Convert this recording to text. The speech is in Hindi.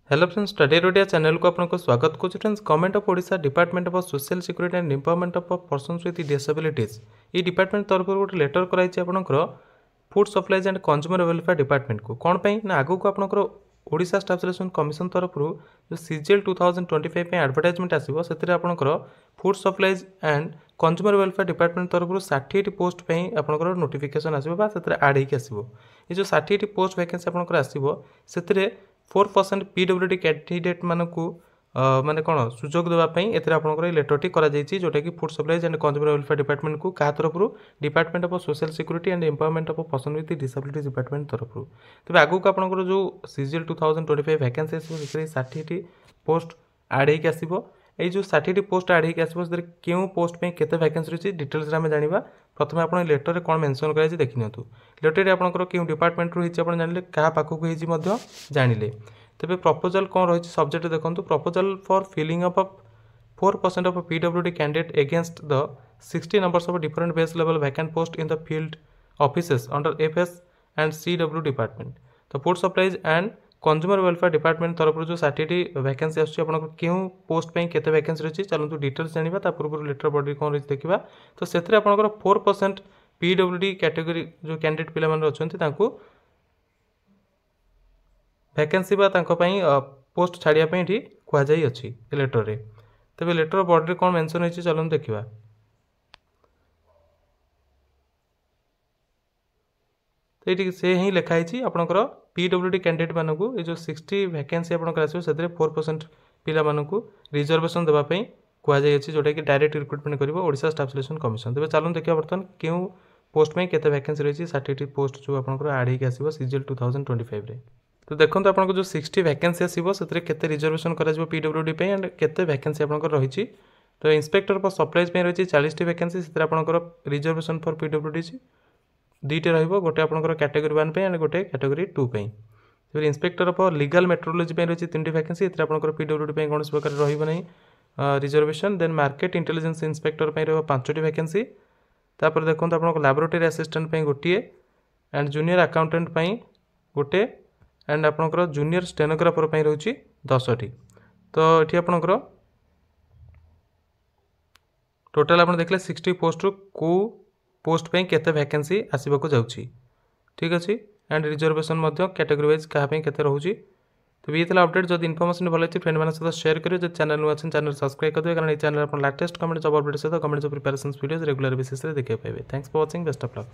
हेलो फ्रेंड्स, स्टडी रोडिया चैनल को आपको स्वागत करुँ। Friends, government of Odisha department of social security and empowerment of persons with disabilities ये डिपार्टमेंट तरफ गोटे लेटर कराई आपंकर food supplies and consumer welfare department को कौन पाई ना आगु को आपंकर ओडिशा स्टाफ सिलेक्शन कमिशन तरफ जो सीजीएल 2025 एडवर्टाइजमेंट आसो से आपंकर food supplies and consumer welfare department तरफ 60 पोस्ट आपंकर नोटिफिकेशन आसो आड होकर आसो ये जो 60 पोस्ट वैकेंसी आपंकर आसो से 4% PWD कैंडिडेट मानक माने कौन सुजोग देवाई एपंकर लेटरटी जोटा कि food supplies and consumer welfare department को क्या तरफ department of social security and empowerment of person with disability department तरफ तेज आगू को आपंकर जो सीजीएल 2025 वैकेंसी आसो 60 पोस्ट आड होकर आसो ये जो 60 पोस्ट आड होकर आसो क्यों पोस्ट में केते वैकेंसी रही डिटेल्स आम जाना। प्रथम आप लेटर कौन मेंशन कर देखी नि लेटर आपंकर क्यों डिपार्टमेंट रही जानले क्या पाखक जानिले तेज प्रपोजल कौन रही सब्जेक्ट देखो proposal for filling up 4% of PWD candidate against the 60 numbers of different base level vacant post in the field offices under FS and CW department. तो food supplies and consumer welfare department तरफ जो 60 वैकेंसी आसूँ क्यों पोस्ट पे केते वैकेंसी रही चलते डिटेल्स जाना पूर्व लेटर बॉडी कौन रही देखा। तो से 4% PWD कैटेगरी जो कैंडिडेट पिला अच्छा वैकेंसी पोस्ट छाड़ापी ये कहुई लेटर रे। तेज लेटर बॉडी कौन मेंशन होती चलते देखा। तो ये से ही लिखाई आपंकर PWD कैंडिडेट मानक ये जो 60 वैकेंसी आपंकर आसो से 4% पिला रिजर्वेशन देवाई कहुई जोटा कि डायरेक्ट रिक्रुटमेंट कर ओडिशा स्टाफ सिलेक्शन कमिशन। तेज चलते देखा बर्तमान क्यों पोस्ट में केते वैकेंसी रही 60 पोस्ट जो आपंकर आड होकर आसो सीजीएल 2025 रे। तो देखो आपको जो 60 वैकेंसी आसो से केते रिजर्वेशन कर PWD एंड केते वैकेंसी आपंकर रही। तो इंस्पेक्टर फॉर सप्लाइज रही 40 वैकेंसी से आपंकर रिजर्वेशन फॉर PWD दुईटे रोटे आपंकर कैटेगरी 1 एंड गोटे कैटेगरी 2 फिर इंस्पेक्टर ऑफ लीगल मेट्रोलॉजी रही 3 वैकेंसी आपंकर PWD कौन प्रकार रही reservation. Then market intelligence inspector रहा 5टी वैकेंसी। तापर देखो आप लैबोरेटरी असिस्टेंट गोटे एंड जूनियर अकाउंटेंट गोटे एंड आपंकर जूनियर स्टेनोग्राफर रही 10टी। तो ये आपंकर टोटाल आप देखले 60 पोस्ट को पोस्ट पे केते वैकेंसी आसवाक जाऊँगी। ठीक अच्छे एंड रिजर्वेशन कैटेगरी वाइज क्या केते रोचे। तो ये अपडेट जब इनफर्मेशन भल अच्छी फ्रेंड सहित शेयर करें। जो चैनल नुआ चैनल सब्सक्राइब करेंगे कारण ये चैनल आप लेटेस्ट गवर्नमेंट जॉब अपडेट सहित government job preparation videos regular basis देखिए पाए। Thanks for watching, best of luck.